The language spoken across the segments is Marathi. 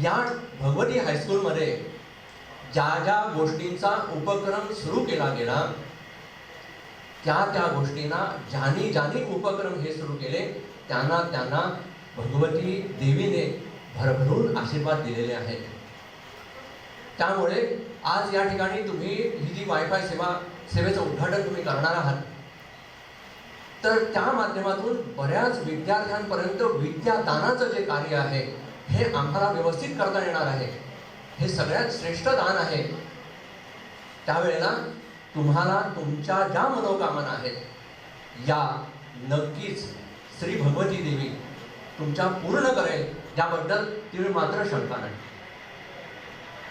या भगवती हायस्कूलमध्ये ज्या ज्या गोष्टींचा उपक्रम सुरू केला गेला त्या गोष्टींना ज्यांनी उपक्रम हे सुरू केले त्यांना भगवती देवीने भरभरून आशीर्वाद दिलेले आहेत. त्यामुळे आज या ठिकाणी तुम्ही ही जी वायफाय सेवेचं उद्घाटन तुम्ही करणार आहात, तर त्या माध्यमातून बऱ्याच विद्यार्थ्यांपर्यंत विद्यादानाचं जे कार्य आहे हे आम्हाला व्यवस्थित करता येणार आहे. हे सगळ्यात श्रेष्ठ दान आहे. त्यावेळेला तुम्हाला तुमच्या ज्या मनोकामना आहेत या नक्कीच श्री भगवती देवी तुमच्या पूर्ण करेल, याबद्दल तुम्ही मात्र शंका नाही.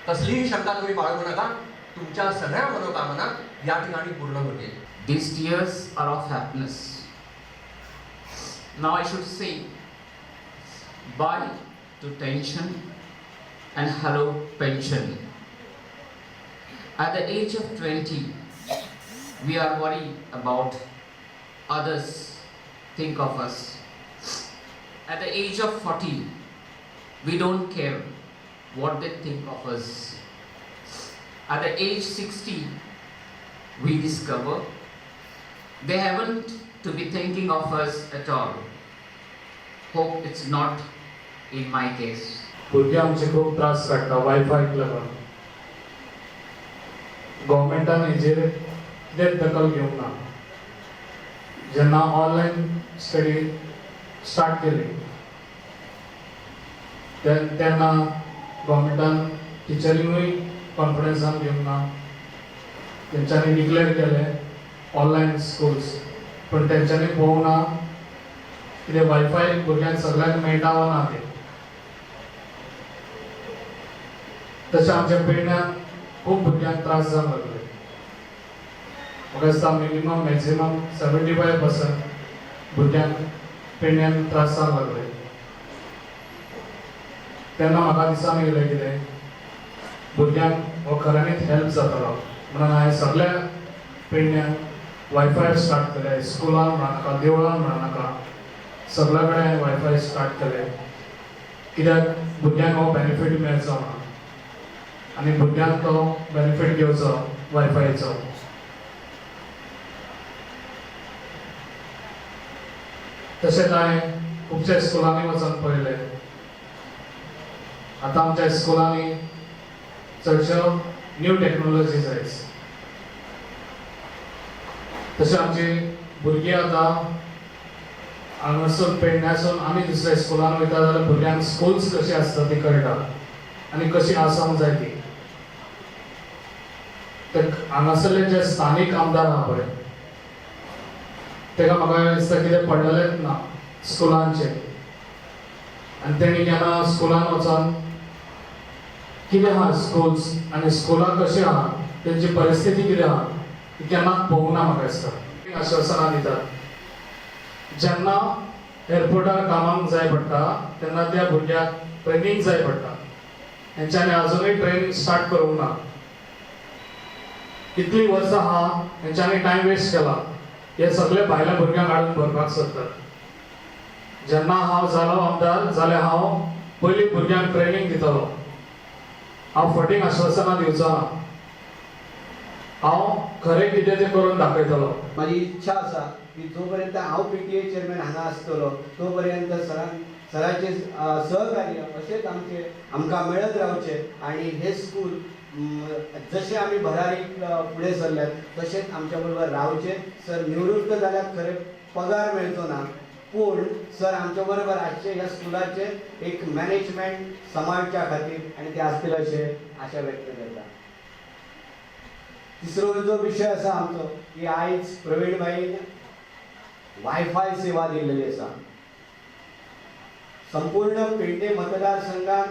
कसलीही शंका तुम्ही बाळगू नका. तुमच्या सगळ्या मनोकामना या ठिकाणी पूर्ण होतील. These tears are of happiness. Now I should say bye to tension and hello pension. At the age of 20, we are worried about others think of us. At the age of 40, we don't care what they think of us. At the age 60, we discover they haven't to be thinking of us at all. Hope it's not in my case. भुरगे आमचे खूप त्रास काडटा वायफायक लागून. गव्हर्मेंटान हेजेर कितेंच दखल घेवंक ना. जेन्ना ऑनलायन स्टडी स्टार्ट केली तेन्ना गव्हर्मेंटान टिचरींकूय कॉन्फिडन्सान घेवंक ना. तेंच्यांनी डिक्लेअर केले ऑनलायन स्कूल्स, पण तेंच्यांनी पळोवंक ना कितें वायफाय भुरग्यांक सगळ्यांक मेळटा वा ना तें. तशें आमच्या पेडण्यान खूब भुरग्यांक त्रास जावंक लागले. म्हाका दिसता मिनिमम मॅक्सिमम 75% भुरग्यांक पेडण्यान त्रास जावंक लागले. तेन्ना म्हाका दिसून येयलें कितें भुरग्यांक हो खऱ्यांनीच हेल्प जातलो म्हणून हांवें सगळ्या पेडण्यांक वायफाय स्टार्ट केले. स्कुलान म्हणनाका, देवळान म्हणनाका, सगळे कडेन वायफाय स्टार्ट केले. कित्याक भुरग्यांक हो बेनिफीट मेळचो म्हणून आनी भुरग्यांक तो बेनिफीट घेवचो वायफायचो. तशेंच हांवें खुबशे स्कुलांनी वचून पळयलें. आतां आमच्या स्कुलांनी चडश्यो न्यू टॅक्नोलॉजीज आयज. तशें आमची भुरगीं आतां हांगासून पेडण्यासून आमी दुसऱ्या स्कुलान वयता जाल्यार भुरग्यांक स्कुल्स कशी आसता ती कळटा आनी कशी आसोंक जाय ती. हांगासरले जे स्थानीक आमदार आहा पळय तेका म्हाका दिसता कितें पडलेलेंच ना स्कुलांचे. आनी तेणी केन्ना स्कुलान वचोन कितें आहा स्कुल्स आनी स्कुलां कशी आहा तेंची परिस्थिती कितें आहा ती केन्नाच पळोवंक ना. म्हाका दिसता आश्वासनां दितात. जेन्ना एअरपोर्टार कामाक जाय पडटा तेन्ना त्या भुरग्याक ट्रेनींग जाय पडटा. हेंच्यांनी आजुनूय ट्रेनींग स्टार्ट करूंक ना. कितलीं वर्सां आहा हेंच्यांनी टायम वेस्ट केला. हे सगळे भायल्या भुरग्यांक हाडून भरपाक सोदतात. जेन्ना हांव जालो आमदार जाल्यार हांव पयलीं भुरग्यांक ट्रेनींग दितलो. हांव फटींग आश्वासनां दिवचो ना. हांव खरें कितें तें करून दाखयतलो. माझी इच्छा आसा की जोपर्यंत हांव पीटीए चेअरमॅन हांगा आसतलो तोपर्यंत सरांचे सहकार्य अशेंच आमकां मेळत रावचे आनी हे स्कूल जशें आमी भरारीक फुडें सरल्यात तशेंच आमच्या बरोबर रावचे. सर निवृत्त जाल्यार खरें पगार मेळचो ना, पूण सर आमच्या बरोबर आसचे ह्या स्कुलाचे एक मॅनेजमेंट सांबाळच्या खातीर आनी ते आसतले अशें आशा व्यक्त करता. तिसरो जो विशय आसा आमचो की आयज प्रवीणबाईन वायफाय सेवा दिल्ली आसा. संपूर्ण पेडणे मतदारसंघात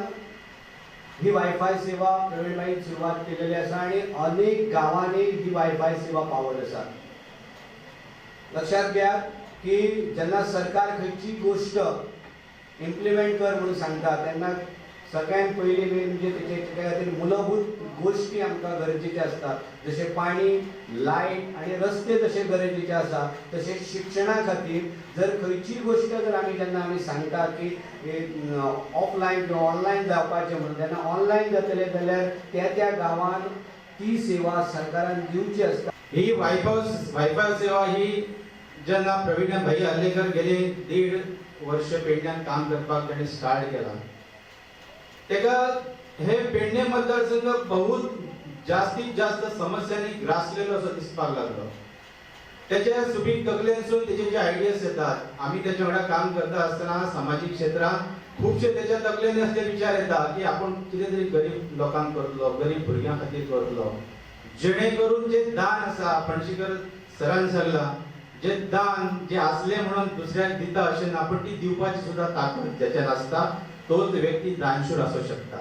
ही वायफाय सेवा प्रवीणबाईन सुरवात केलेली आसा आनी अनेक गावांनी ही वायफाय सेवा पावत आसा. लक्षात घ्या की जेन्ना सरकार खंयची गोष्ट इम्प्लिमेंट कर म्हणून सांगता तेन्ना सगळ्यात पयली मेन म्हणजे तेच्या खातीर मूलभूत गोष्टी आमकां गरजेच्यो आसतात जशे पाणी लायट आनी रस्ते जशे गरजेचे आसा तशें शिक्षणा खातीर जर खंयची गोश्ट जर जेन्ना आमी सांगता की ऑफलायन किंवा ऑनलायन जावपाचें म्हणून तेन्ना ऑनलायन जातलें जाल्यार त्या गांवांत ती सेवा सरकारान दिवची आसता. ही वायफाय सेवा ही जेन्ना प्रवीण भाई हल्लेकर गेले 1.5 वर्ष पेडण्यान काम करपाक ताणें स्टार्ट केला तेका हे पेडणे मतदारसंघ बहुत जास्तीत जास्त समस्यांनी ग्रासलेलो असो दिसपाक लागलो. त्याच्या सुबीक तकलेनसून तेचे जे आयडियाज येतात आमी त्याच्या वांगडा काम करता आसतना सामाजीक क्षेत्रांत खुबशे त्याच्या तकलेन असले विचार येता की आपण कितें तरी गरीब लोकांक करतलो गरीब भुरग्यां खातीर करतलो जेणे करून जे दान आसा पणशीकर सरान सांगला जे दान जे असले म्हणून दुसऱ्याक दिता अशें ना पण ती दिवपाची सुद्धा ताकद ज्याच्यान आसता तोच व्यक्ती दानशूर असू शकता.